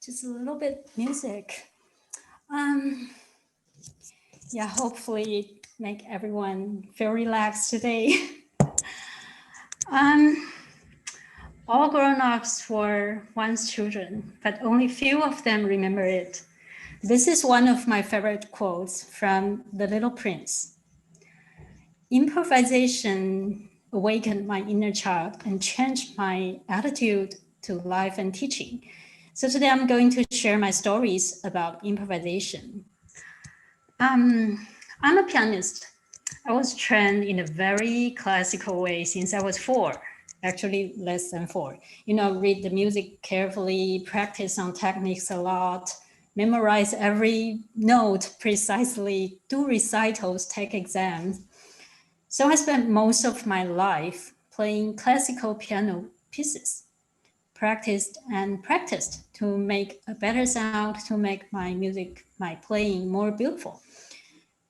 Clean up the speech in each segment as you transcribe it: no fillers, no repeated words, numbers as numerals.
just a little bit music. Yeah, hopefully make everyone feel relaxed today. All grown-ups were once children, but only few of them remember it. This is one of my favorite quotes from The Little Prince. Improvisation awakened my inner child and changed my attitude to life and teaching. So today I'm going to share my stories about improvisation. I'm a pianist. I was trained in a very classical way since I was 4, actually less than 4. Read the music carefully, practice on techniques a lot, memorize every note precisely, do recitals, take exams. So I spent most of my life playing classical piano pieces, practiced to make a better sound, to make my music, my playing more beautiful.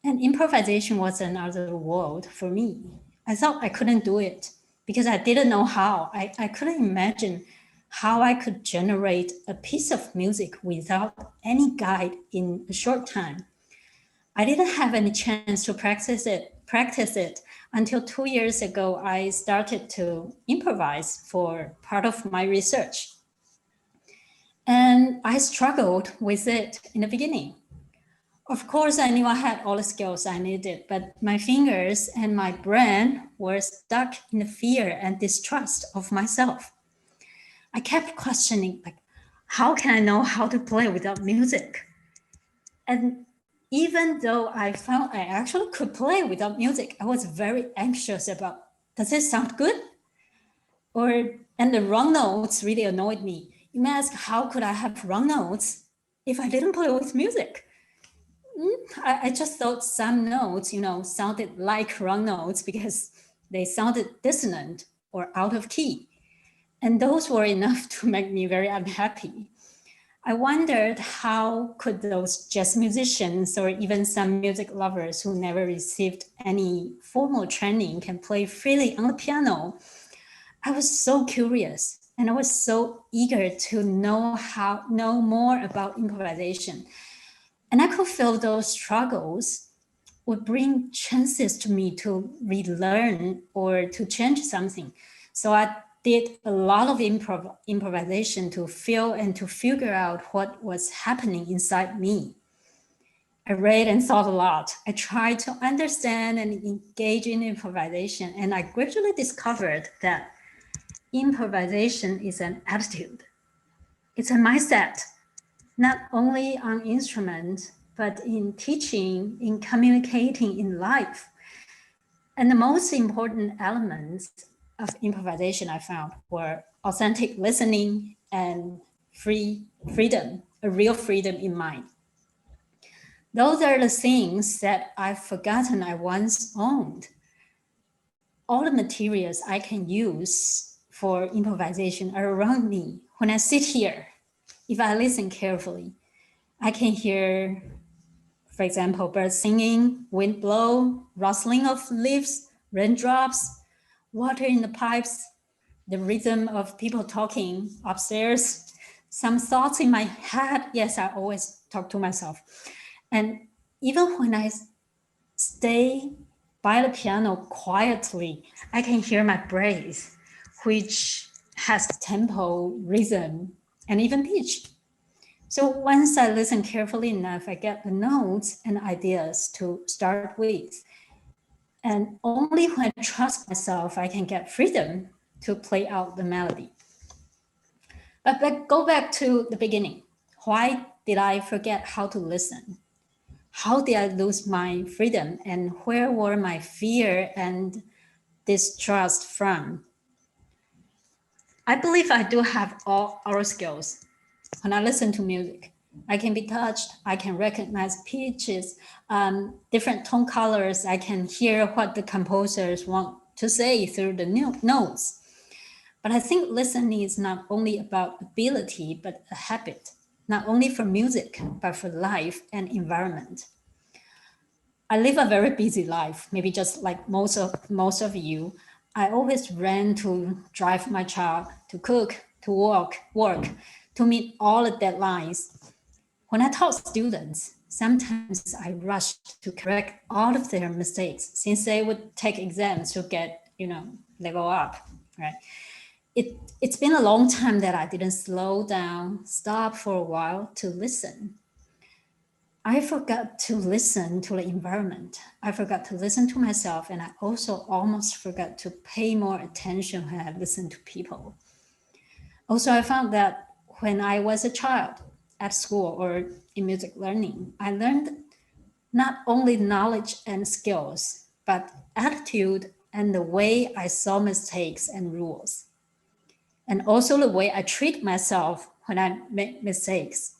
And improvisation was another world for me. I thought I couldn't do it because I didn't know how. I couldn't imagine how I could generate a piece of music without any guide in a short time. I didn't have any chance to practice it until 2 years ago. I started to improvise for part of my research. And I struggled with it in the beginning. Of course, I knew I had all the skills I needed, but my fingers and my brain were stuck in the fear and distrust of myself. I kept questioning, how can I know how to play without music? And even though I found I actually could play without music, I was very anxious about, does it sound good? And the wrong notes really annoyed me. You may ask, how could I have wrong notes if I didn't play with music? I just thought some notes, sounded like wrong notes because they sounded dissonant or out of key. And those were enough to make me very unhappy. I wondered how could those jazz musicians or even some music lovers who never received any formal training can play freely on the piano. I was so curious and I was so eager to know more about improvisation. And I could feel those struggles would bring chances to me to relearn or to change something. So I did a lot of improvisation to feel and to figure out what was happening inside me. I read and thought a lot. I tried to understand and engage in improvisation, and I gradually discovered that improvisation is an attitude. It's a mindset, not only on instruments, but in teaching, in communicating, in life. And the most important elements of improvisation I found were authentic listening and freedom, a real freedom in mind. Those are the things that I've forgotten I once owned. All the materials I can use for improvisation are around me. When I sit here, if I listen carefully, I can hear, for example, birds singing, wind blow, rustling of leaves, raindrops, water in the pipes, the rhythm of people talking upstairs, some thoughts in my head. Yes, I always talk to myself. And even when I stay by the piano quietly, I can hear my breath, which has tempo, rhythm, and even pitch. So once I listen carefully enough, I get the notes and ideas to start with. And only when I trust myself, I can get freedom to play out the melody. But go back to the beginning. Why did I forget how to listen? How did I lose my freedom? And where were my fear and distrust from? I believe I do have all our skills. When I listen to music, I can be touched, I can recognize pitches, different tone colors, I can hear what the composers want to say through the notes. But I think listening is not only about ability, but a habit, not only for music, but for life and environment. I live a very busy life, maybe just like most of you. I always ran to drive my child, to cook, to work, to meet all the deadlines. When I taught students, sometimes I rushed to correct all of their mistakes since they would take exams to get, level up, right? It's been a long time that I didn't slow down, stop for a while to listen. I forgot to listen to the environment. I forgot to listen to myself, and I also almost forgot to pay more attention when I listen to people. Also, I found that when I was a child at school or in music learning, I learned not only knowledge and skills, but attitude and the way I saw mistakes and rules. And also the way I treat myself when I make mistakes.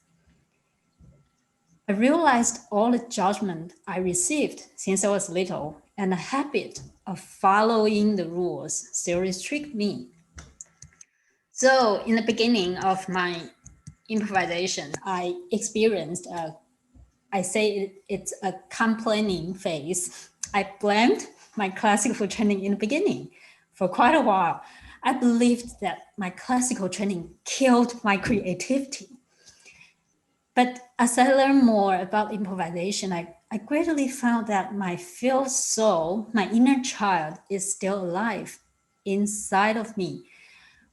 I realized all the judgment I received since I was little and the habit of following the rules still restrict me. So in the beginning of my improvisation, I experienced it's a complaining phase. I blamed my classical training in the beginning for quite a while. I believed that my classical training killed my creativity. But as I learned more about improvisation, I gradually found that my field soul, my inner child, is still alive inside of me.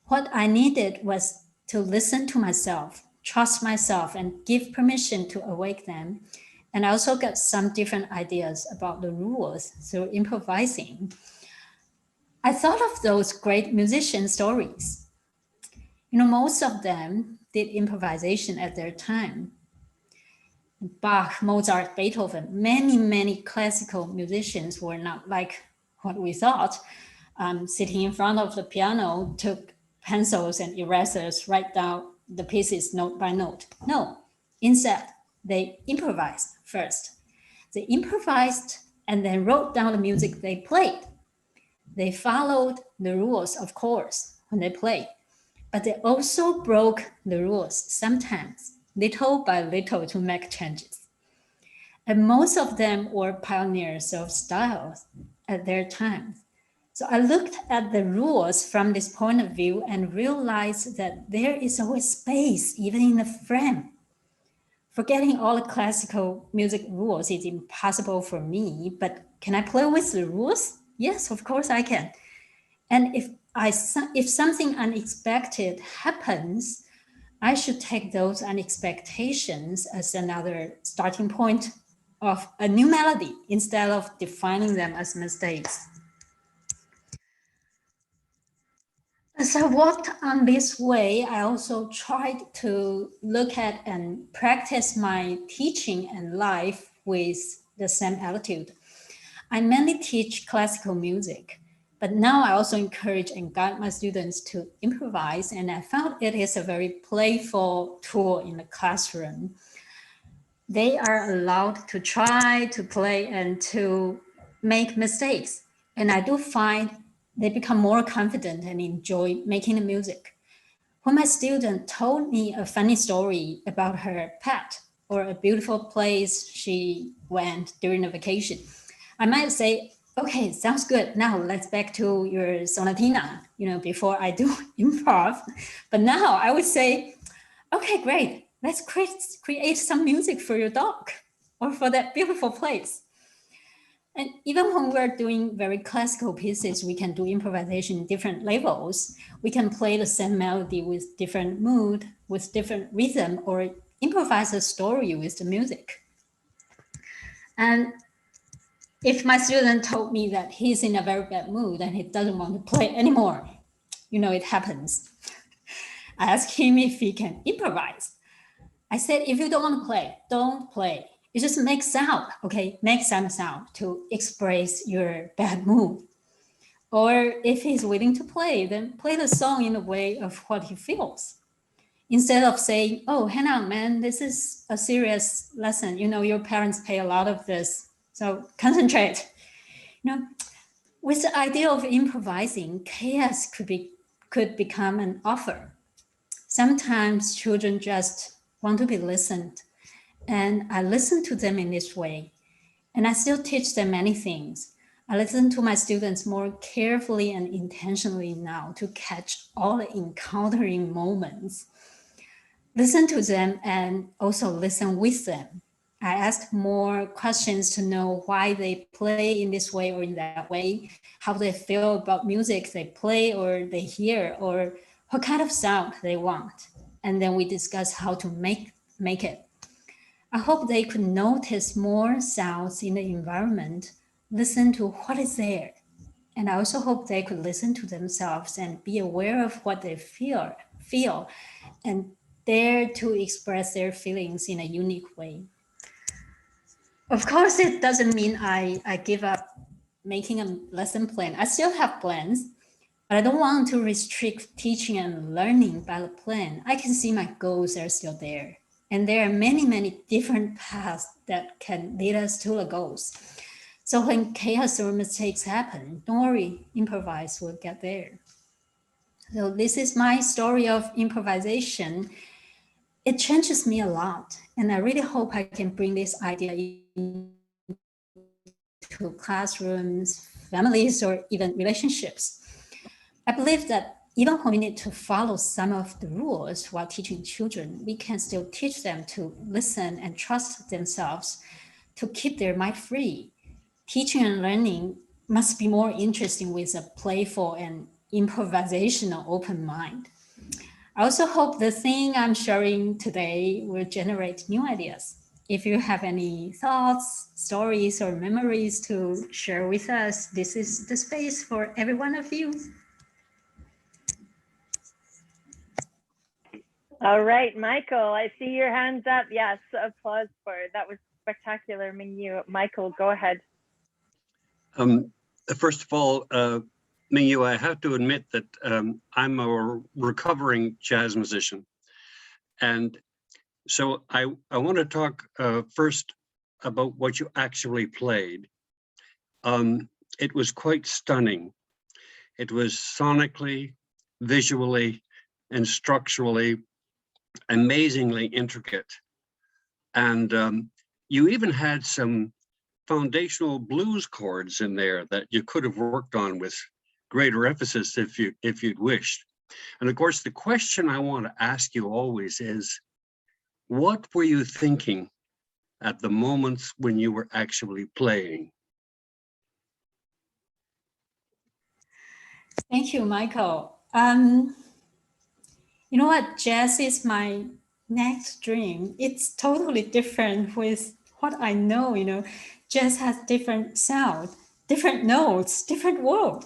What I needed was to listen to myself, trust myself, and give permission to awake them. And I also got some different ideas about the rules through improvising. I thought of those great musician stories. Most of them did improvisation at their time. Bach, Mozart, Beethoven, many classical musicians were not like what we thought. Sitting in front of the piano, took pencils and erasers, write down the pieces note by note. No, instead, they improvised first. They improvised and then wrote down the music they played. They followed the rules, of course, when they played, but they also broke the rules sometimes, little by little, to make changes. And most of them were pioneers of styles at their time. So I looked at the rules from this point of view and realized that there is always space, even in the frame. Forgetting all the classical music rules is impossible for me, but can I play with the rules? Yes, of course I can. And if something unexpected happens, I should take those unexpectations as another starting point of a new melody instead of defining them as mistakes. As I walked on this way, I also tried to look at and practice my teaching and life with the same attitude. I mainly teach classical music, but now I also encourage and guide my students to improvise, and I found it is a very playful tool in the classroom. They are allowed to try, to play, and to make mistakes. And I do find they become more confident and enjoy making the music. When my student told me a funny story about her pet or a beautiful place she went during the vacation, I might say, okay, sounds good. Now let's back to your sonatina, before I do improv. But now I would say, okay, great. Let's create some music for your dog or for that beautiful place. And even when we're doing very classical pieces, we can do improvisation in different levels. We can play the same melody with different mood, with different rhythm, or improvise a story with the music. And if my student told me that he's in a very bad mood and he doesn't want to play anymore, it happens. I asked him if he can improvise. I said, if you don't want to play, don't play. You just make sound, okay? Make some sound to express your bad mood. Or if he's willing to play, then play the song in the way of what he feels. Instead of saying, oh, hang on, man, this is a serious lesson. Your parents pay a lot of this, so concentrate. With the idea of improvising, chaos could become an offer. Sometimes children just want to be listened, and I listen to them in this way. And I still teach them many things. I listen to my students more carefully and intentionally now to catch all the encountering moments. listen to them and also listen with them. I ask more questions to know why they play in this way or in that way, how they feel about music they play or they hear, or what kind of sound they want. And then we discuss how to make it. I hope they could notice more sounds in the environment, listen to what is there. And I also hope they could listen to themselves and be aware of what they feel and dare to express their feelings in a unique way. Of course, it doesn't mean I give up making a lesson plan. I still have plans, but I don't want to restrict teaching and learning by the plan. I can see my goals are still there. And there are many, many different paths that can lead us to the goals. So when chaos or mistakes happen, don't worry, improvise will get there. So this is my story of improvisation. It changes me a lot. And I really hope I can bring this idea into classrooms, families, or even relationships. I believe that even when we need to follow some of the rules while teaching children, we can still teach them to listen and trust themselves, to keep their mind free. Teaching and learning must be more interesting with a playful and improvisational open mind. I also hope the thing I'm sharing today will generate new ideas. If you have any thoughts, stories, or memories to share with us, this is the space for every one of you. All right, Michael, I see your hands up. Yes, applause for it. That was spectacular, Ming-yu. Michael, go ahead. First of all, Ming-yu, I have to admit that I'm a recovering jazz musician. And so I want to talk first about what you actually played. It was quite stunning. It was sonically, visually, and structurally amazingly intricate. And you even had some foundational blues chords in there that you could have worked on with greater emphasis if you'd wished. And of course, the question I want to ask you always is, what were you thinking at the moments when you were actually playing? Thank you, Michael. You know what? Jazz is my next dream. It's totally different with what I know. Jazz has different sound, different notes, different world.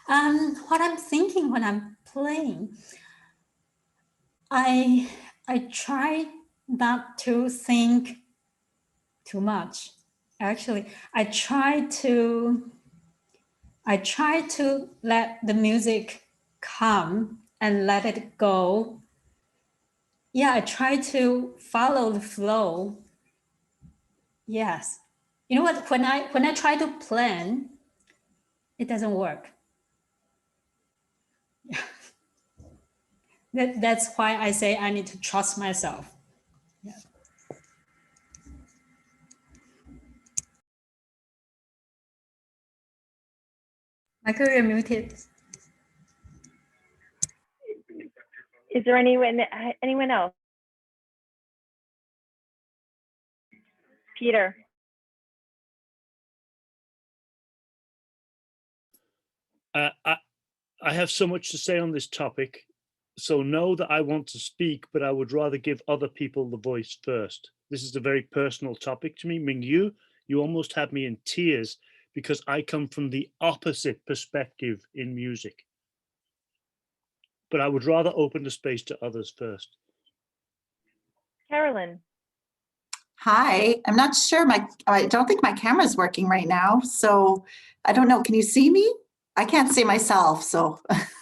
What I'm thinking when I'm playing, I try not to think too much. Actually, I try to let the music come and let it go. Yeah, I try to follow the flow. Yes. You know what? When I try to plan, it doesn't work. That's why I say I need to trust myself. Yeah. Michael, you're muted. Is there anyone else? Peter. I have so much to say on this topic, so know that I want to speak, but I would rather give other people the voice first. This is a very personal topic to me. Ming-yu, you almost had me in tears because I come from the opposite perspective in music. But I would rather open the space to others first. Carolyn. Hi, I'm not sure. I don't think my camera's working right now. So I don't know. Can you see me? I can't see myself. So,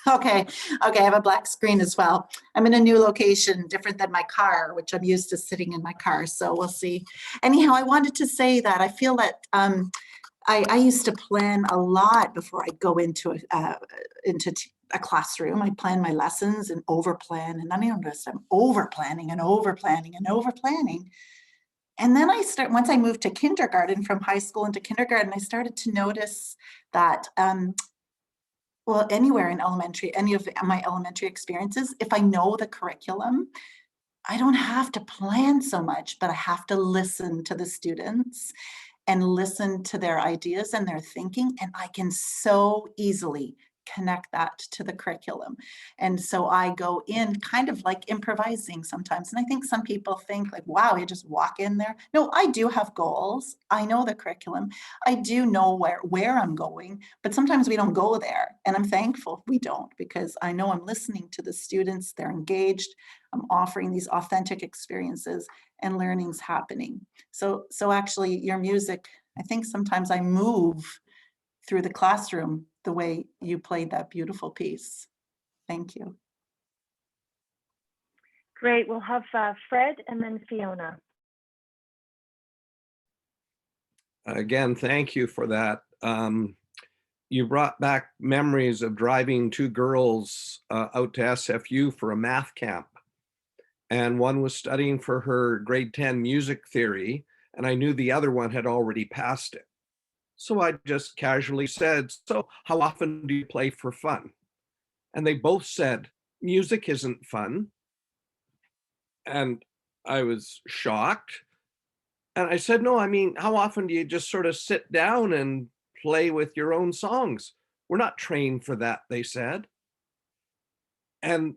okay. I have a black screen as well. I'm in a new location, different than my car, which I'm used to sitting in my car. So we'll see. Anyhow, I wanted to say that I feel that I used to plan a lot before I'd go into a classroom. I plan my lessons and over plan, and then I noticed I'm over planning and over planning and over planning. And then once I moved to kindergarten, from high school into kindergarten, I started to notice that, well, anywhere in elementary, any of my elementary experiences, if I know the curriculum, I don't have to plan so much, but I have to listen to the students and listen to their ideas and their thinking, and I can so easily connect that to the curriculum. And so I go in kind of like improvising sometimes. And I think some people think like, wow, you just walk in there. No, I do have goals. I know the curriculum. I do know where I'm going, but sometimes we don't go there. And I'm thankful we don't, because I know I'm listening to the students, they're engaged. I'm offering these authentic experiences and learning's happening. So actually your music, I think sometimes I move through the classroom the way you played that beautiful piece. Thank you. Great. We'll have Fred and then Fiona. Again, thank you for that. You brought back memories of driving two girls out to SFU for a math camp. And one was studying for her grade 10 music theory, and I knew the other one had already passed it. So I just casually said, so how often do you play for fun? And they both said, music isn't fun. And I was shocked. And I said, no, I mean, how often do you just sort of sit down and play with your own songs? We're not trained for that, they said. And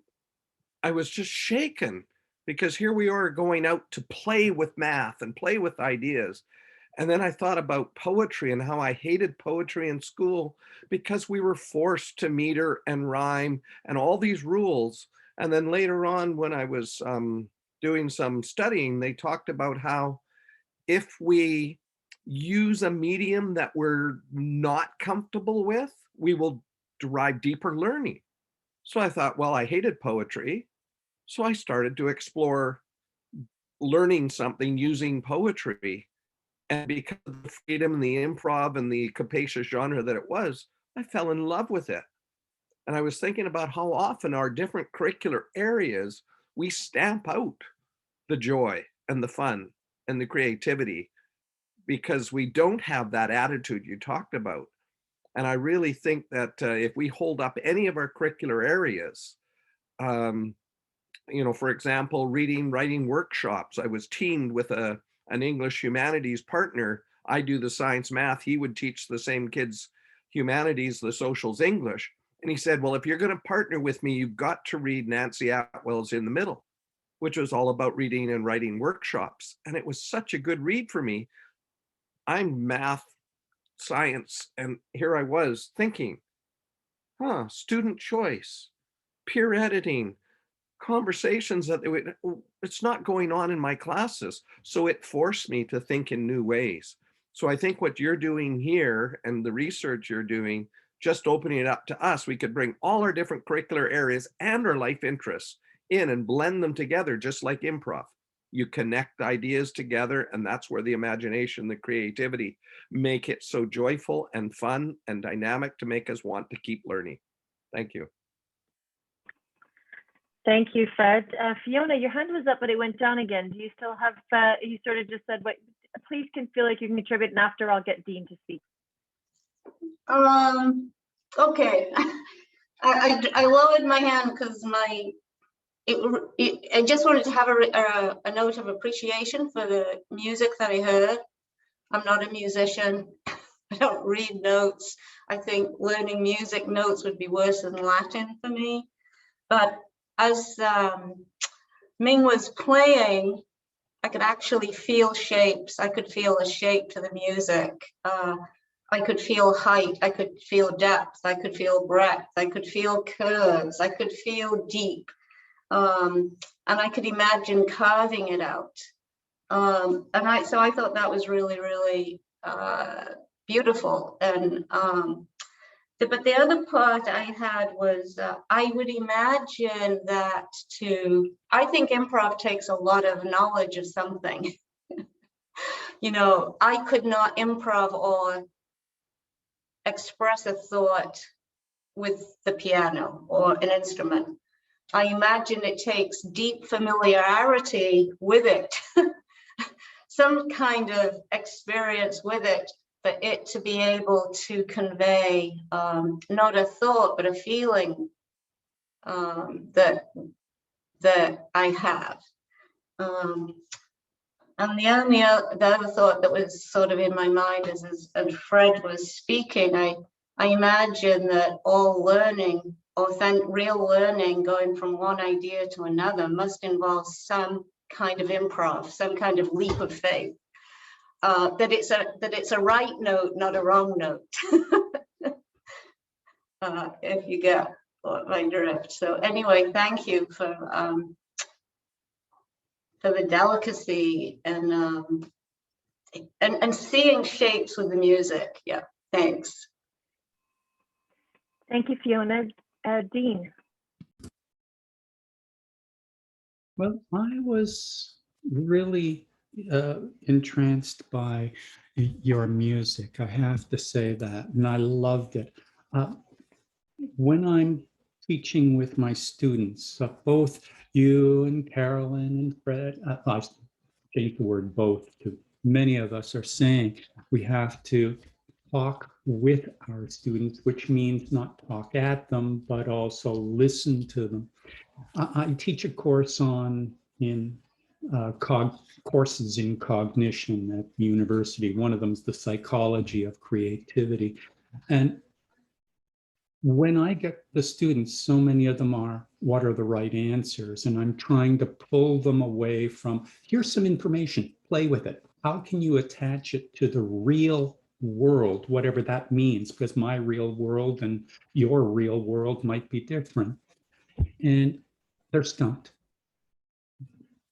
I was just shaken, because here we are going out to play with math and play with ideas. And then I thought about poetry and how I hated poetry in school because we were forced to meter and rhyme and all these rules. And then later on, when I was doing some studying, they talked about how if we use a medium that we're not comfortable with, we will derive deeper learning. So I thought, well, I hated poetry. So I started to explore learning something using poetry. And because of the freedom and the improv and the capacious genre that it was, I fell in love with it. And I was thinking about how often our different curricular areas, we stamp out the joy and the fun and the creativity because we don't have that attitude you talked about. And I really think that if we hold up any of our curricular areas, for example, reading, writing workshops, I was teamed with an English humanities partner. I do the science math. He would teach the same kids humanities, the socials English. And he said, well, if you're going to partner with me, you've got to read Nancy Atwell's In the Middle, which was all about reading and writing workshops. And it was such a good read for me. I'm math, science, and here I was thinking, student choice, peer editing, conversations that it's not going on in my classes. So it forced me to think in new ways. So I think what you're doing here and the research you're doing, just opening it up to us, we could bring all our different curricular areas and our life interests in and blend them together, just like improv. You connect ideas together, and that's where the imagination, the creativity, make it so joyful and fun and dynamic to make us want to keep learning. Thank you. Thank you, Fred. Fiona, your hand was up, but it went down again. Do you still have, you sort of just said, what, please can feel like you can contribute, and after I'll get Dean to speak. Okay. I lowered my hand because I just wanted to have a note of appreciation for the music that I heard. I'm not a musician. I don't read notes. I think learning music notes would be worse than Latin for me. But as Ming was playing, I could actually feel shapes. I could feel a shape to the music. I could feel height. I could feel depth. I could feel breadth. I could feel curves. I could feel deep. And I could imagine carving it out. So I thought that was really, really beautiful. And but the other part I had was I would imagine that I think improv takes a lot of knowledge of something. I could not improv or express a thought with the piano or an instrument. I imagine it takes deep familiarity with it, some kind of experience with it, for it to be able to convey not a thought, but a feeling that I have. And the other thought that was sort of in my mind as Fred was speaking, I imagine that all learning, real learning, going from one idea to another, must involve some kind of improv, some kind of leap of faith. That it's a right note, not a wrong note. If you get my drift. So anyway, thank you for the delicacy and seeing shapes with the music. Yeah, thanks. Thank you, Fiona. Dean. Well, I was really entranced by your music. I have to say that, and I loved it. When I'm teaching with my students, both you and Carolyn and Fred, I changed the word both to many of us are saying we have to talk with our students, which means not talk at them, but also listen to them. I teach a course in courses in cognition at the university. One of them is the psychology of creativity. And when I get the students, so many of them are, what are the right answers? And I'm trying to pull them away from, here's some information, play with it. How can you attach it to the real world, whatever that means, because my real world and your real world might be different. And they're stumped,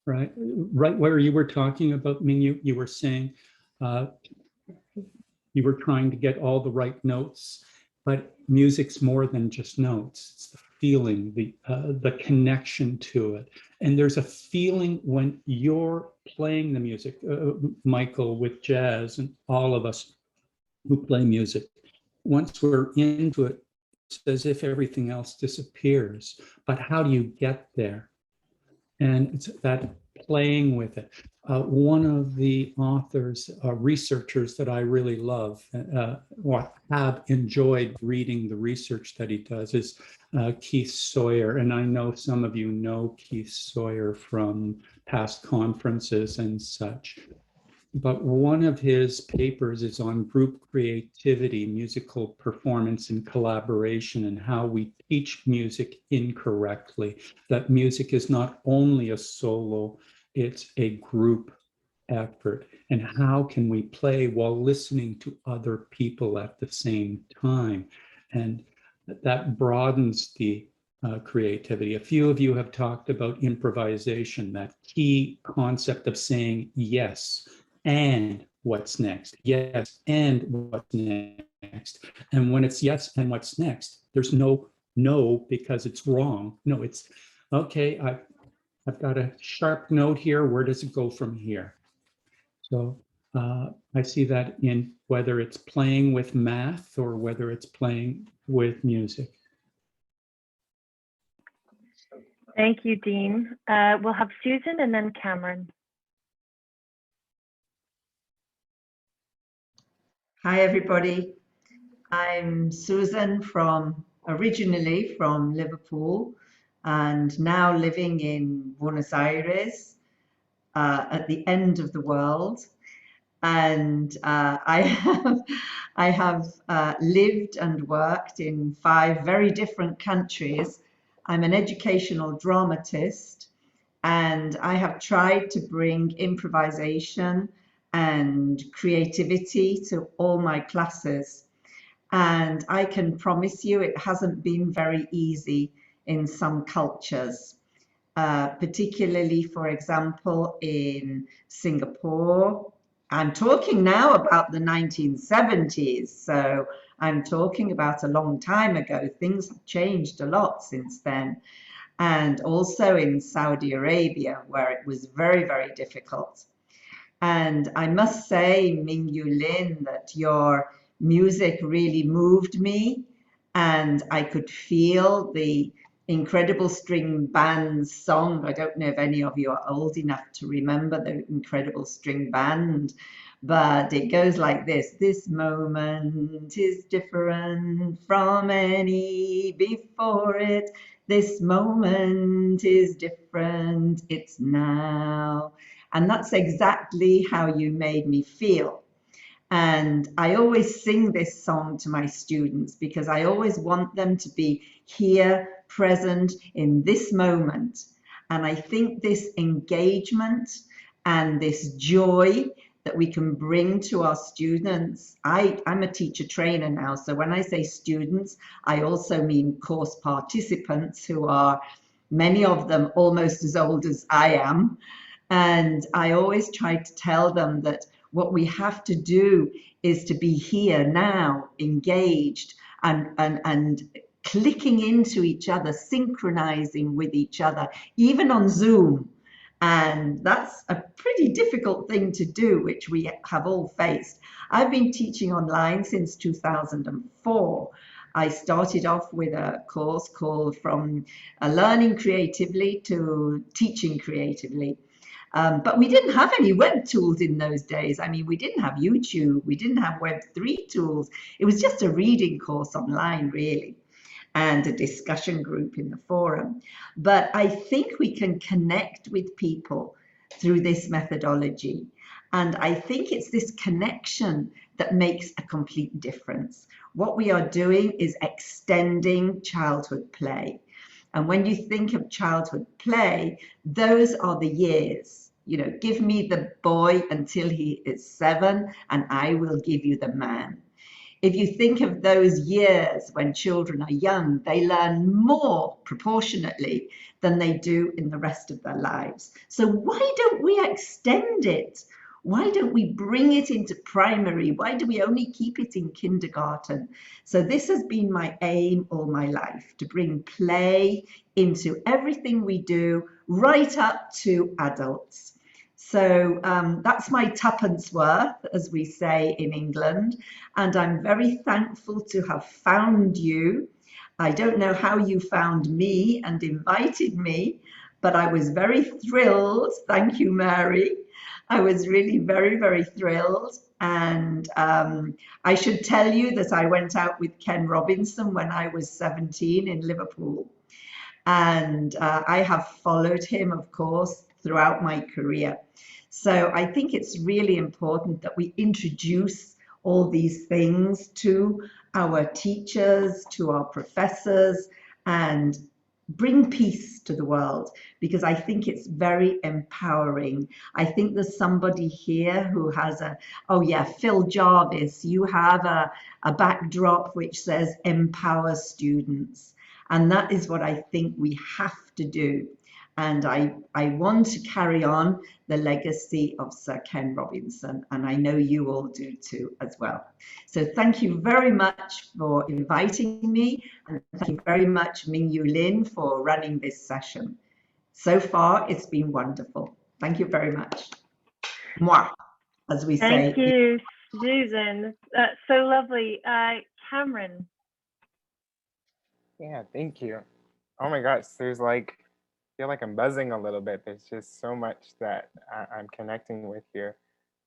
right? Right where you were talking about, Ming-yu, you were saying you were trying to get all the right notes, but music's more than just notes. It's the feeling, the connection to it. And there's a feeling when you're playing the music, Michael with jazz and all of us who play music, once we're into it, it's as if everything else disappears. But how do you get there? And it's that playing with it. One of the authors, researchers that I really love, or have enjoyed reading the research that he does, is Keith Sawyer. And I know some of you know Keith Sawyer from past conferences and such. But one of his papers is on group creativity, musical performance and collaboration, and how we teach music incorrectly. That music is not only a solo, it's a group effort. And how can we play while listening to other people at the same time? And that broadens the creativity. A few of you have talked about improvisation, that key concept of saying yes. And what's next? Yes, and what's next? And when it's yes, and what's next, there's no because it's wrong. No, it's okay. I've got a sharp note here. Where does it go from here? So I see that in whether it's playing with math or whether it's playing with music. Thank you, Dean. We'll have Susan and then Cameron. Hi, everybody. I'm Susan originally from Liverpool and now living in Buenos Aires at the end of the world. And I have lived and worked in 5 very different countries. I'm an educational dramatist, and I have tried to bring improvisation and creativity to all my classes. And I can promise you it hasn't been very easy in some cultures, particularly, for example, in Singapore. I'm talking now about the 1970s, so I'm talking about a long time ago. Things have changed a lot since then. And also in Saudi Arabia, where it was very, very difficult. And I must say, Ming-yu Lin, that your music really moved me, and I could feel the Incredible String Band's song. I don't know if any of you are old enough to remember the Incredible String Band, but it goes like this. This moment is different from any before it. This moment is different, it's now. And that's exactly how you made me feel. And I always sing this song to my students because I always want them to be here, present in this moment. And I think this engagement and this joy that we can bring to our students. I'm a teacher trainer now, so when I say students, I also mean course participants who are, many of them, almost as old as I am. And I always try to tell them that what we have to do is to be here now, engaged and clicking into each other, synchronizing with each other, even on Zoom. And that's a pretty difficult thing to do, which we have all faced. I've been teaching online since 2004. I started off with a course called From Learning Creatively to Teaching Creatively. But we didn't have any web tools in those days. I mean, we didn't have YouTube, we didn't have Web3 tools. It was just a reading course online, really, and a discussion group in the forum. But I think we can connect with people through this methodology. And I think it's this connection that makes a complete difference. What we are doing is extending childhood play. And when you think of childhood play, those are the years. You know, give me the boy until he is 7, and I will give you the man. If you think of those years when children are young, they learn more proportionately than they do in the rest of their lives. So why don't we extend it? Why don't we bring it into primary? Why do we only keep it in kindergarten? So this has been my aim all my life, to bring play into everything we do, right up to adults. So that's my tuppence worth, as we say in England. And I'm very thankful to have found you. I don't know how you found me and invited me, but I was very thrilled. Thank you, Mary. I was really very, very thrilled. And I should tell you that I went out with Ken Robinson when I was 17 in Liverpool. And I have followed him, of course, throughout my career. So I think it's really important that we introduce all these things to our teachers, to our professors, and bring peace to the world, because I think it's very empowering. I think there's somebody here who has oh yeah, Phil Jarvis, you have a backdrop which says empower students. And that is what I think we have to do. And I want to carry on the legacy of Sir Ken Robinson, and I know you all do too as well. So thank you very much for inviting me, and thank you very much, Ming-yu Lin, for running this session. So far, it's been wonderful. Thank you very much. Moi, as we say. Thank you, Susan. So lovely. Cameron. Yeah, thank you. Oh my gosh, there's like, I feel like I'm buzzing a little bit. There's just so much that I'm connecting with here.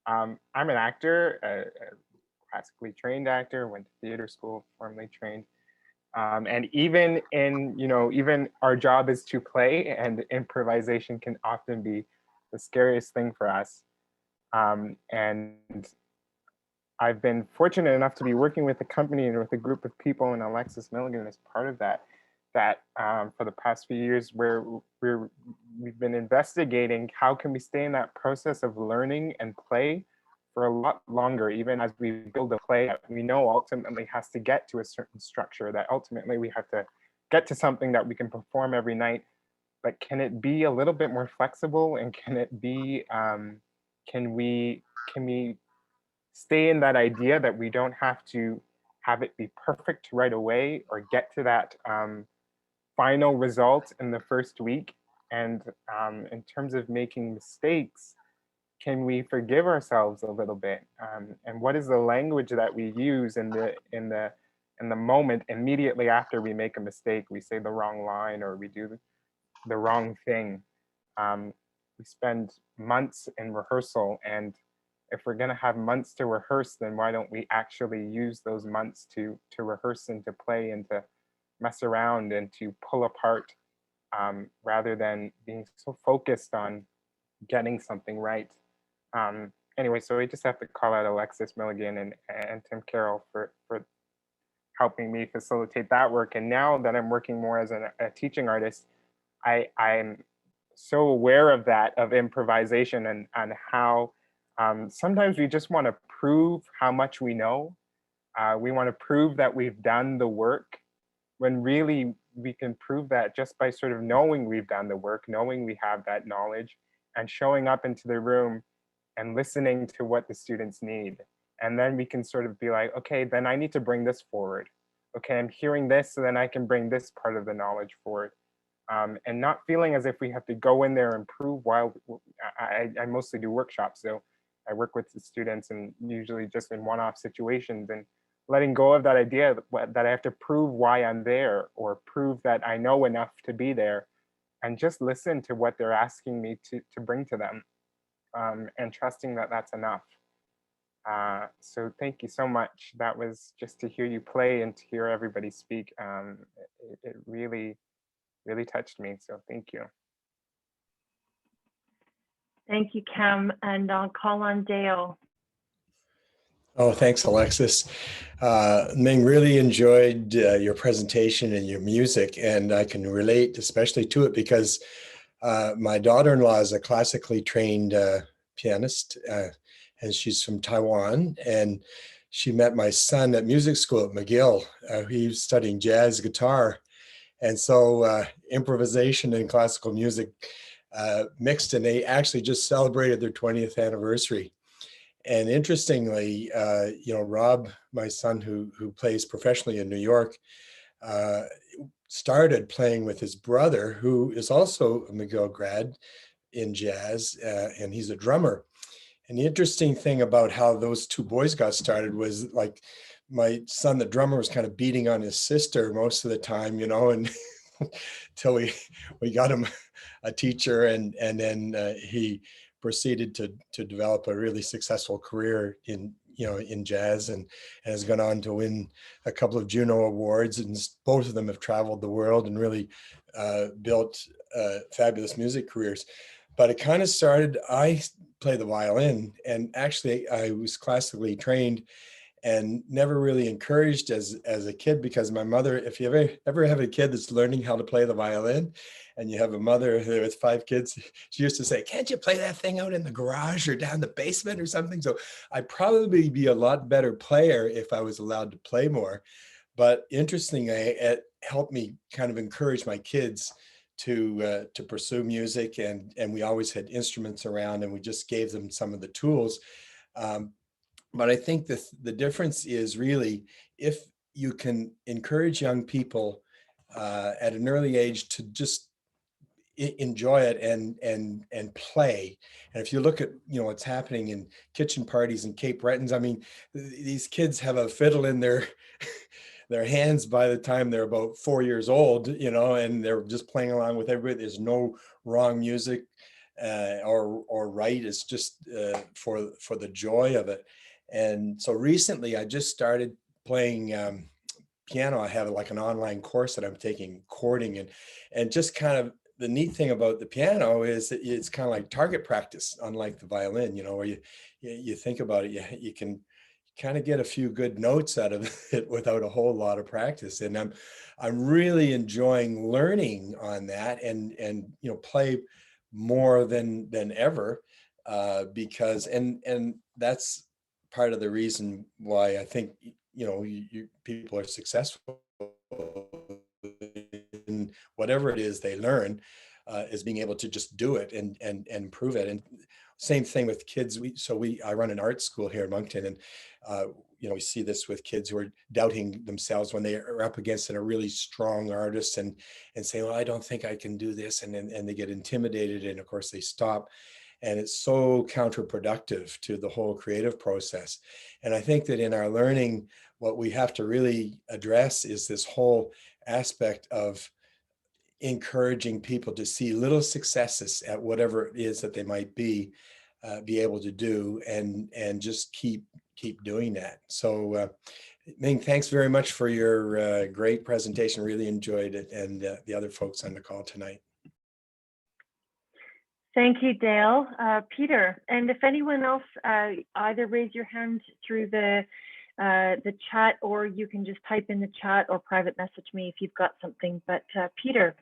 I'm an actor, a classically trained actor, went to theater school, formally trained. And even in, even our job is to play, and improvisation can often be the scariest thing for us. And I've been fortunate enough to be working with a company and with a group of people, and Alexis Milligan is part of that, for the past few years, where we've been investigating how can we stay in that process of learning and play for a lot longer, even as we build a play that we know ultimately has to get to a certain structure, that ultimately we have to get to something that we can perform every night. But can it be a little bit more flexible, and can it be, can we stay in that idea that we don't have to have it be perfect right away, or get to that final result in the first week? And in terms of making mistakes, can we forgive ourselves a little bit? And what is the language that we use in the moment immediately after we make a mistake? We say the wrong line, or we do the wrong thing. We spend months in rehearsal, and if we're going to have months to rehearse, then why don't we actually use those months to rehearse and to play and mess around and to pull apart, rather than being so focused on getting something right. Anyway, so we just have to call out Alexis Milligan and Tim Carroll for helping me facilitate that work. And now that I'm working more as a teaching artist, I'm so aware of that, of improvisation, and how sometimes we just want to prove how much we know. We want to prove that we've done the work, when really we can prove that just by sort of knowing we've done the work, knowing we have that knowledge, and showing up into the room and listening to what the students need. And then we can sort of be like, okay, then I need to bring this forward. Okay, I'm hearing this, so then I can bring this part of the knowledge forward. And not feeling as if we have to go in there and prove. While I mostly do workshops, so I work with the students and usually just in one-off situations, and letting go of that idea that I have to prove why I'm there or prove that I know enough to be there, and just listen to what they're asking me to bring to them, and trusting that that's enough. So thank you so much. That was just to hear you play and to hear everybody speak. It really, really touched me. So thank you. Thank you, Cam, and I'll call on Dale. Oh, thanks, Alexis. Ming, really enjoyed your presentation and your music, and I can relate especially to it because my daughter-in-law is a classically trained pianist, and she's from Taiwan, and she met my son at music school at McGill. He was studying jazz guitar, and so improvisation and classical music mixed, and they actually just celebrated their 20th anniversary. And interestingly, Rob, my son, who plays professionally in New York, started playing with his brother, who is also a McGill grad in jazz, and he's a drummer. And the interesting thing about how those two boys got started was, like, my son, the drummer, was kind of beating on his sister most of the time, and till we got him a teacher, and then he proceeded to develop a really successful career in jazz, and has gone on to win a couple of Juno Awards, and both of them have traveled the world and really built fabulous music careers. But it kind of started, I play the violin, and actually I was classically trained and never really encouraged as a kid, because my mother, if you ever have a kid that's learning how to play the violin, and you have a mother with 5 kids, she used to say, can't you play that thing out in the garage or down the basement or something? So I'd probably be a lot better player if I was allowed to play more. But interestingly, it helped me kind of encourage my kids to pursue music, and we always had instruments around, and we just gave them some of the tools. But I think the difference is really, if you can encourage young people at an early age to just enjoy it and play. And if you look at what's happening in kitchen parties in Cape Bretons, I mean, these kids have a fiddle in their hands by the time they're about 4 years old, and they're just playing along with everybody. There's no wrong music or right. It's just for the joy of it. And so recently I just started playing piano. I have like an online course that I'm taking, chording, and just kind of, the neat thing about the piano is that it's kind of like target practice, unlike the violin, where you think about it, you can kind of get a few good notes out of it without a whole lot of practice. And I'm really enjoying learning on that, and play more than ever, because and that's part of the reason why I think people are successful in whatever it is they learn, is being able to just do it and improve it. And same thing with kids. I run an art school here in Moncton, and we see this with kids who are doubting themselves when they are up against a really strong artist, and say, well, I don't think I can do this, and they get intimidated, and of course they stop. And it's so counterproductive to the whole creative process. And I think that in our learning, what we have to really address is this whole aspect of encouraging people to see little successes at whatever it is that they might be able to do, and just keep keep doing that. So Ming, thanks very much for your great presentation. Really enjoyed it, and the other folks on the call tonight. Thank you, Dale. Peter, and if anyone else, either raise your hand through the chat, or you can just type in the chat or private message me if you've got something. But Peter.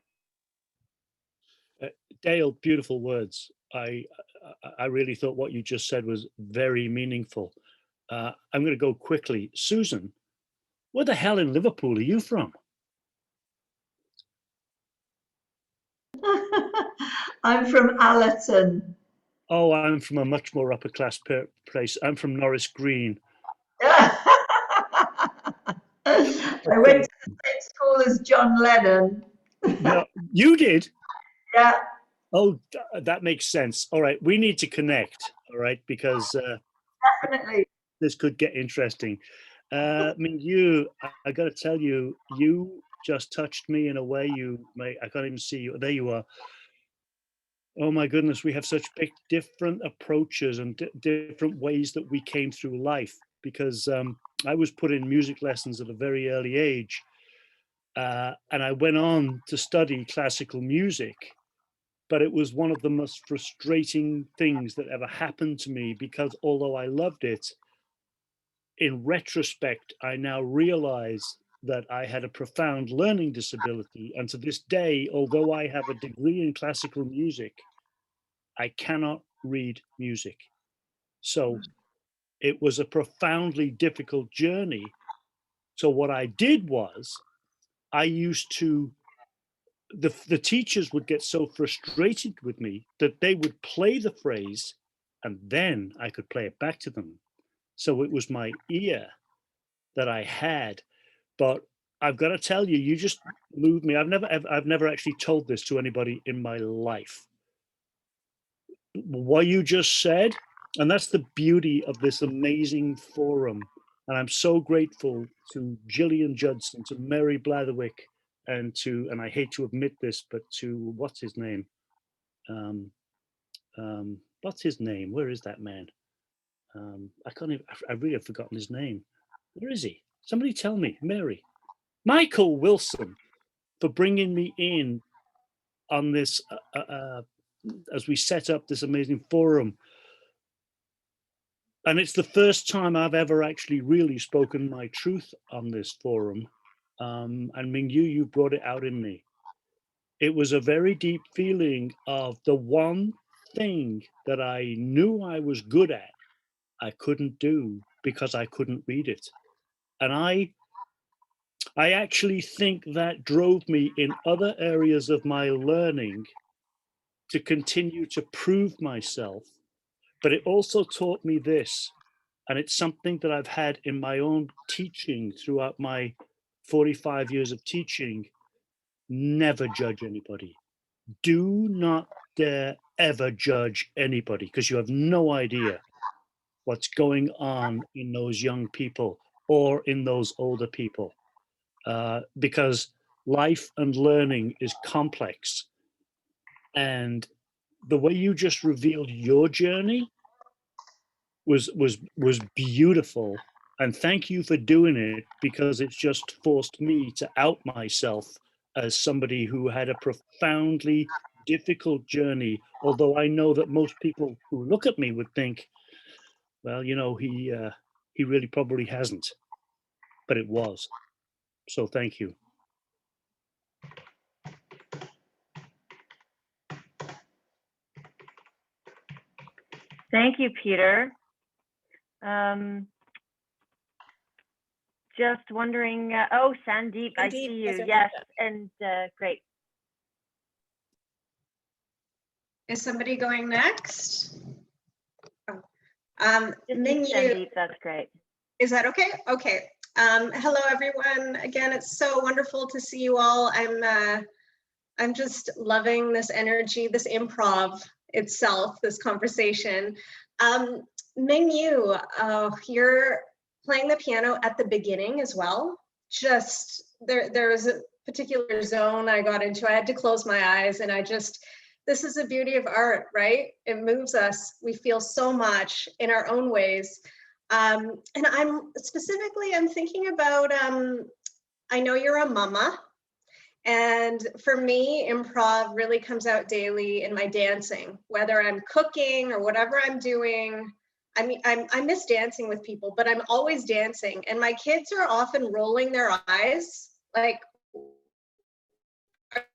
Dale, beautiful words. I really thought what you just said was very meaningful. I'm going to go quickly. Susan, where the hell in Liverpool are you from? I'm from Allerton. Oh, I'm from a much more upper class place. I'm from Norris Green. I went to the same school as John Lennon. No, you did? Yeah. Oh, that makes sense. All right, we need to connect, all right, because definitely this could get interesting. Ming-yu, I got to tell you, you just touched me in a way I can't even see you. There you are. Oh my goodness, we have such big different approaches and different ways that we came through life, because I was put in music lessons at a very early age, and I went on to study classical music, but it was one of the most frustrating things that ever happened to me, because although I loved it, in retrospect, I now realize that I had a profound learning disability. And to this day, although I have a degree in classical music, I cannot read music. So it was a profoundly difficult journey. So what I did was, I used to, the teachers would get so frustrated with me that they would play the phrase and then I could play it back to them. So it was my ear that I had. But I've got to tell you, you just moved me. I've never actually told this to anybody in my life. What you just said, and that's the beauty of this amazing forum. And I'm so grateful to Gillian Judson, to Mary Blatherwick, and I hate to admit this, but to, what's his name? What's his name? Where is that man? I can't even, I really have forgotten his name. Where is he? Somebody tell me. Mary. Michael Wilson, for bringing me in on this, as we set up this amazing forum. And it's the first time I've ever actually really spoken my truth on this forum. And Ming-yu, you brought it out in me. It was a very deep feeling of the one thing that I knew I was good at, I couldn't do because I couldn't read it. And I actually think that drove me in other areas of my learning to continue to prove myself. But it also taught me this, and it's something that I've had in my own teaching throughout my 45 years of teaching: never judge anybody. Do not dare ever judge anybody, because you have no idea what's going on in those young people or in those older people. Because life and learning is complex. And the way you just revealed your journey was beautiful. And thank you for doing it, because it's just forced me to out myself as somebody who had a profoundly difficult journey. Although I know that most people who look at me would think, well, you know, he really probably hasn't, but it was. So thank you. Thank you, Peter. Just wondering, oh, Sandeep, I see you. Yes, and great. Is somebody going next? Ming-yu. Sandeep, that's great. Is that okay? Okay. Hello, everyone. Again, it's so wonderful to see you all. I'm just loving this energy, this improv itself, this conversation. Ming-yu, you're playing the piano at the beginning as well. Just there was a particular zone I got into. I had to close my eyes, and this is the beauty of art, right? It moves us. We feel so much in our own ways. And I'm thinking about, I know you're a mama, and for me, improv really comes out daily in my dancing, whether I'm cooking or whatever I'm doing. I mean, I miss dancing with people, but I'm always dancing, and my kids are often rolling their eyes like,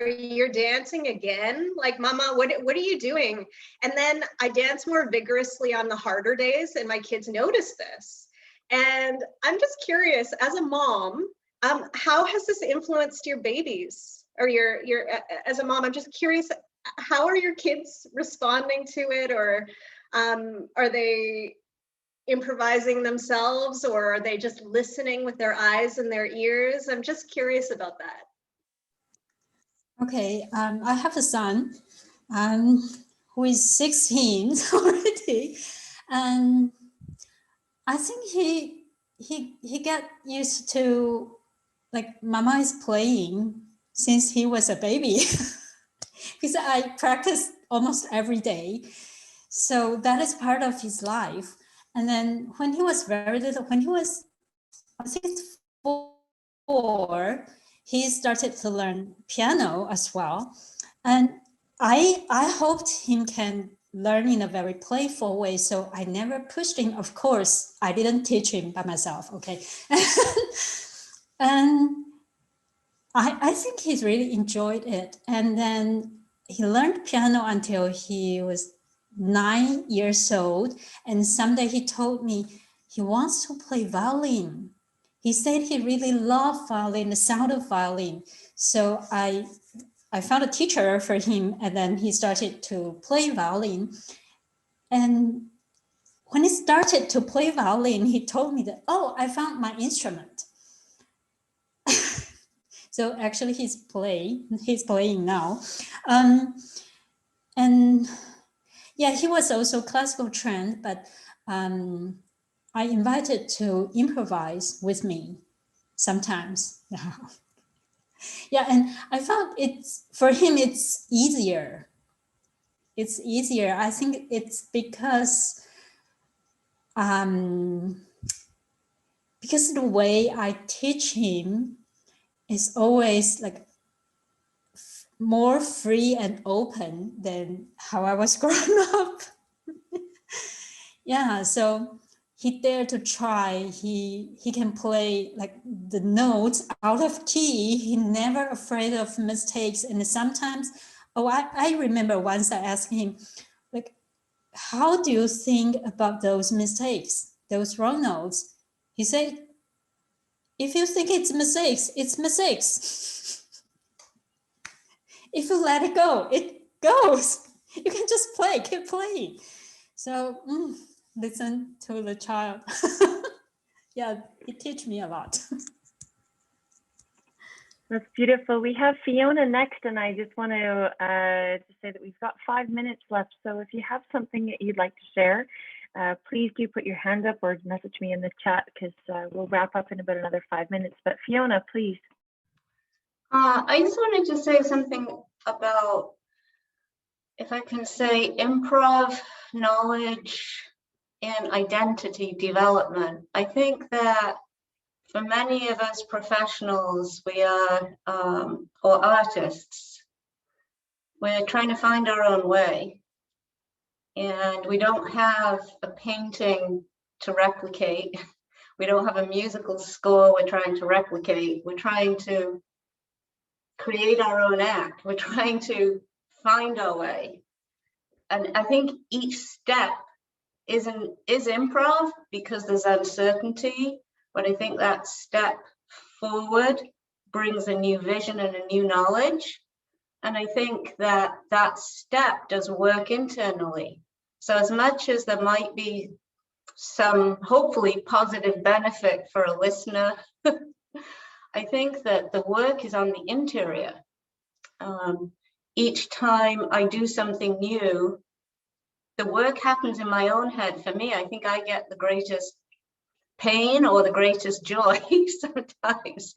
"You're dancing again? Like, Mama, what are you doing?" And then I dance more vigorously on the harder days, and my kids notice this. And I'm just curious, as a mom, how has this influenced your babies? Or as a mom, I'm just curious, how are your kids responding to it? Or are they improvising themselves, or are they just listening with their eyes and their ears? I'm just curious about that. Okay, I have a son who is 16 already, and I think he got used to, like, Mama is playing since he was a baby, because I practice almost every day, so that is part of his life. And then when he was very little, when he was, I think it's 4, he started to learn piano as well. And I hoped him can learn in a very playful way, so I never pushed him. Of course, I didn't teach him by myself, okay? And I think he's really enjoyed it. And then he learned piano until he was 9 years old. And someday he told me he wants to play violin. He said he really loved violin, the sound of violin. So I found a teacher for him, and then he started to play violin. And when he started to play violin, he told me that, "Oh, I found my instrument." So actually he's playing now. And yeah, he was also classical trained, but I invited to improvise with me sometimes. Yeah, and I found for him, it's easier. It's easier. I think it's because the way I teach him is always like more free and open than how I was growing up. Yeah, so he dared to try. He can play like the notes out of key. He never afraid of mistakes. And sometimes, I remember once I asked him, like, how do you think about those mistakes, those wrong notes? He said, if you think it's mistakes, it's mistakes. If you let it go, it goes. You can just play, keep playing. So listen to the child. Yeah, it teach me a lot. That's beautiful. We have Fiona next, and I just want to say that we've got 5 minutes left. So if you have something that you'd like to share, please do put your hand up or message me in the chat, because we'll wrap up in about another 5 minutes. But Fiona, please. I just wanted to say something about, if I can say, improv knowledge and identity development. I think that for many of us professionals, we are, or artists, we're trying to find our own way. And we don't have a painting to replicate. We don't have a musical score we're trying to replicate. We're trying to create our own act. We're trying to find our way. And I think each step is improv because there's uncertainty, but I think that step forward brings a new vision and a new knowledge. And I think that that step does work internally. So as much as there might be some hopefully positive benefit for a listener, I think that the work is on the interior. Each time I do something new, the work happens in my own head. For me, I think I get the greatest pain or the greatest joy sometimes.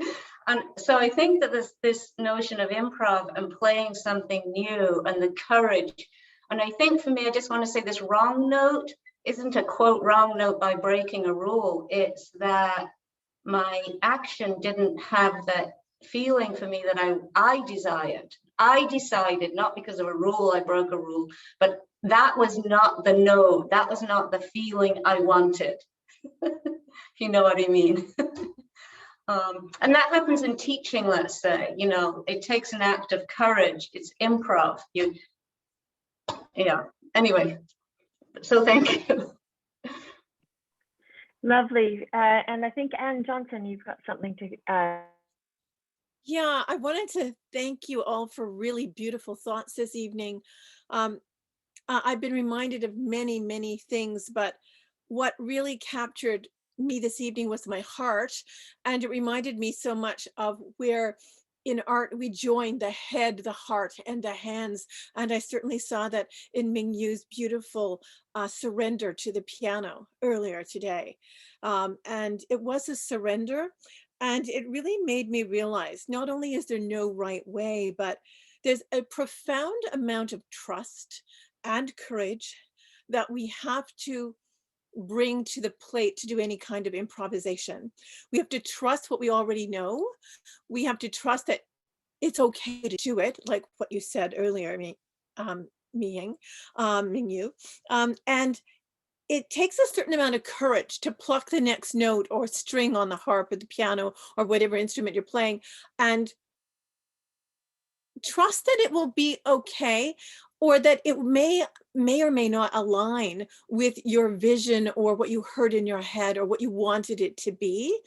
And so I think that there's this notion of improv and playing something new and the courage. And I think for me, I just want to say this wrong note isn't a quote wrong note by breaking a rule. It's that my action didn't have that feeling for me that I desired. I decided, not because of a rule, I broke a rule, but that was not the note. That was not the feeling I wanted. If you know what I mean. And that happens in teaching, let's say, you know, it takes an act of courage. It's improv. Yeah, anyway, so thank you. Lovely. And I think Anne Johnson, you've got something to Yeah, I wanted to thank you all for really beautiful thoughts this evening. I've been reminded of many, many things, but what really captured me this evening was my heart. And it reminded me so much of where in art we join the head, the heart, and the hands. And I certainly saw that in Ming-yu's beautiful surrender to the piano earlier today. And it was a surrender. And it really made me realize not only is there no right way, but there's a profound amount of trust and courage that we have to bring to the plate to do any kind of improvisation. We have to trust what we already know. We have to trust that it's okay to do it, like what you said earlier, Ming-yu. And it takes a certain amount of courage to pluck the next note or string on the harp or the piano or whatever instrument you're playing, and trust that it will be okay, or that it may or may not align with your vision or what you heard in your head or what you wanted it to be.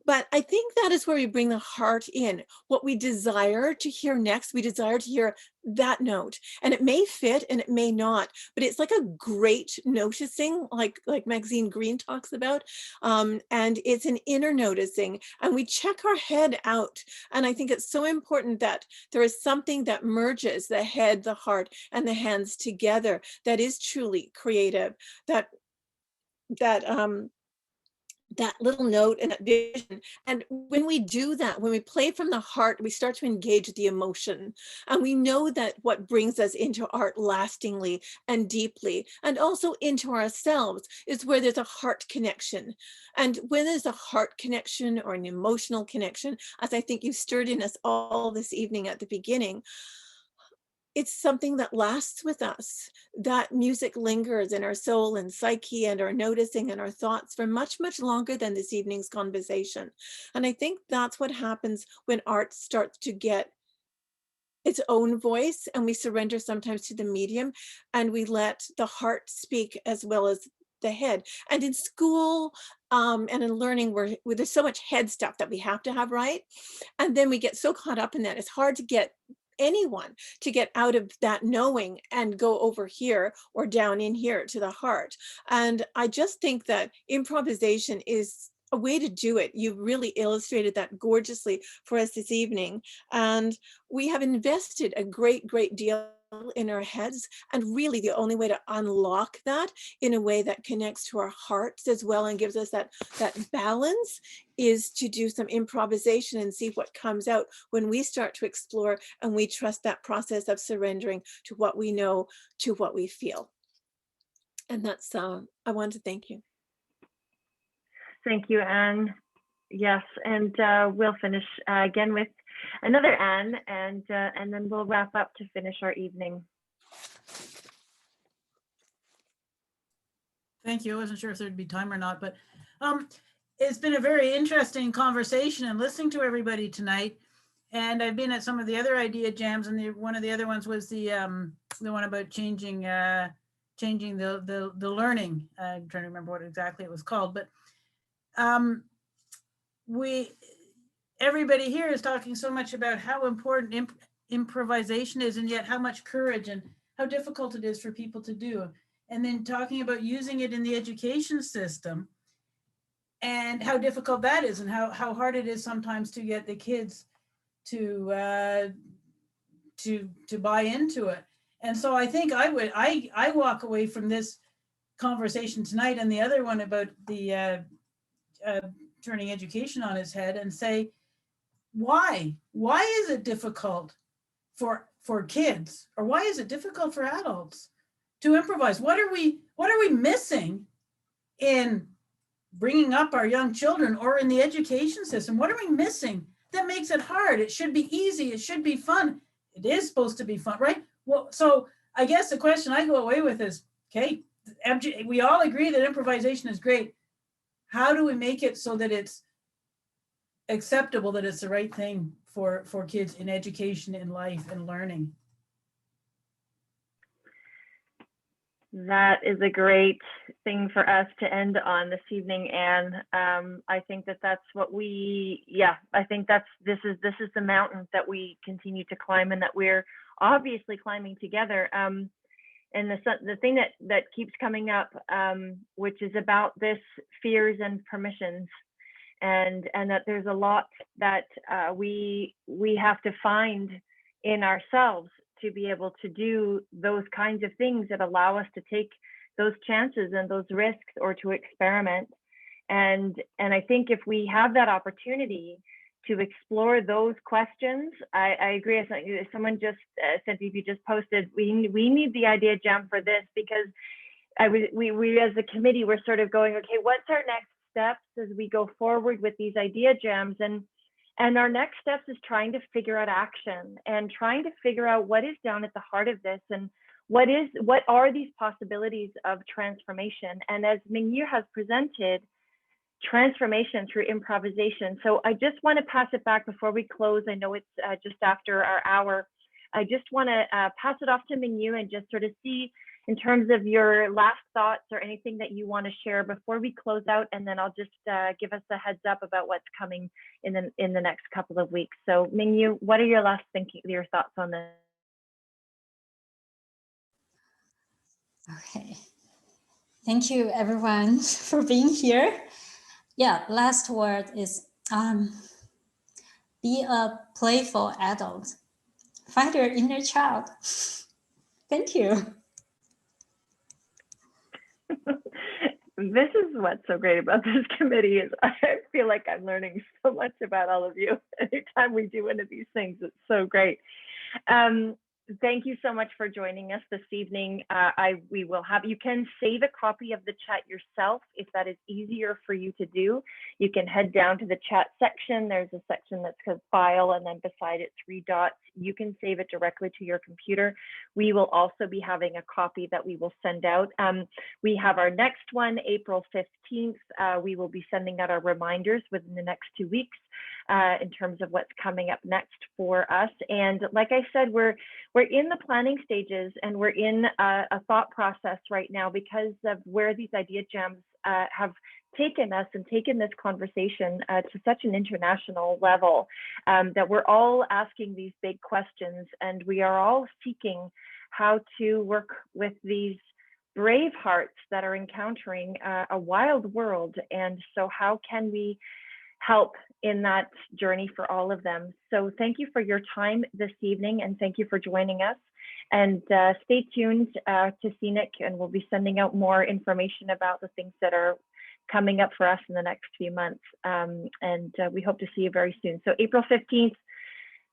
But I think that is where we bring the heart in. What we desire to hear next, we desire to hear that note. And it may fit and it may not, but it's like a great noticing, like Maxine Green talks about. And it's an inner noticing, and we check our head out. And I think it's so important that there is something that merges the head, the heart, and the hands together that is truly creative, that little note and that vision. And when we do that, when we play from the heart, we start to engage the emotion. And we know that what brings us into art lastingly and deeply, and also into ourselves, is where there's a heart connection. And when there's a heart connection or an emotional connection, as I think you stirred in us all this evening at the beginning, it's something that lasts with us. That music lingers in our soul and psyche and our noticing and our thoughts for much, much longer than this evening's conversation. And I think that's what happens when art starts to get its own voice, and we surrender sometimes to the medium, and we let the heart speak as well as the head. And in school and in learning, where there's so much head stuff that we have to have right, and then we get so caught up in that, it's hard to get anyone to get out of that knowing and go over here or down in here to the heart. And I just think that improvisation is a way to do it. You really illustrated that gorgeously for us this evening. And we have invested a great, great deal in our heads, and really the only way to unlock that in a way that connects to our hearts as well and gives us that balance is to do some improvisation and see what comes out when we start to explore and we trust that process of surrendering to what we know, to what we feel. And that's I want to thank you. Thank you, Anne. Yes, and we'll finish again with another Anne, and then we'll wrap up to finish our evening. Thank you. I wasn't sure if there'd be time or not, but it's been a very interesting conversation and listening to everybody tonight. And I've been at some of the other idea jams, and one of the other ones was the one about changing the learning. I'm trying to remember what exactly it was called, but everybody here is talking so much about how important improvisation is, and yet how much courage and how difficult it is for people to do. And then talking about using it in the education system and how difficult that is, and how hard it is sometimes to get the kids to buy into it. And so I think I walk away from this conversation tonight and the other one about the turning education on its head and say, why is it difficult for kids, or why is it difficult for adults to improvise? What are what are we missing in bringing up our young children or in the education system? What are we missing that makes it hard? It should be easy. It should be fun. It is supposed to be fun, right? Well, so I guess the question I go away with is, okay, we all agree that improvisation is great. How do we make it so that it's acceptable, that it's the right thing for kids in education, in life, and learning? That is a great thing for us to end on this evening, Anne. I think that that's what we, I think this is the mountain that we continue to climb, and that we're obviously climbing together. And the thing that keeps coming up, which is about this fears and permissions, and that there's a lot that we have to find in ourselves to be able to do those kinds of things that allow us to take those chances and those risks, or to experiment. And I think if we have that opportunity to explore those questions, I agree. Someone just said, if you just posted, we need the idea jam for this, because we as a committee, we're sort of going, okay, what's our next steps as we go forward with these idea jams? And our next steps is trying to figure out action, and trying to figure out what is down at the heart of this, and what are these possibilities of transformation. And as Ming-yu has presented, transformation through improvisation. So I just want to pass it back before we close. I know it's just after our hour. I just want to pass it off to Ming-yu and just sort of see, in terms of your last thoughts or anything that you want to share before we close out, and then I'll just give us a heads up about what's coming in the next couple of weeks. So Ming-yu, what are your your thoughts on this? Okay. Thank you everyone for being here. Yeah, last word is be a playful adult. Find your inner child. Thank you. This is what's so great about this committee, is I feel like I'm learning so much about all of you. Anytime we do one of these things, it's so great. Thank you so much for joining us this evening. We will have, you can save a copy of the chat yourself if that is easier for you to do. You can head down to the chat section. There's a section that's called file, and then beside it 3 dots. You can save it directly to your computer. We will also be having a copy that we will send out. We have our next one, April 15th. We will be sending out our reminders within the next 2 weeks in terms of what's coming up next for us. And like I said, we're in the planning stages, and we're in a thought process right now because of where these idea jams have taken us and taken this conversation to such an international level, that we're all asking these big questions, and we are all seeking how to work with these brave hearts that are encountering a wild world. And so how can we help in that journey for all of them? So thank you for your time this evening, and thank you for joining us. And stay tuned to CNIC, and we'll be sending out more information about the things that are coming up for us in the next few months. And we hope to see you very soon. So April 15th,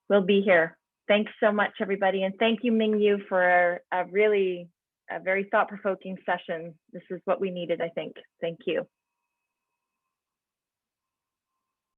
we'll be here. Thanks so much, everybody. And thank you, Ming-yu, for a very thought-provoking session. This is what we needed, I think. Thank you.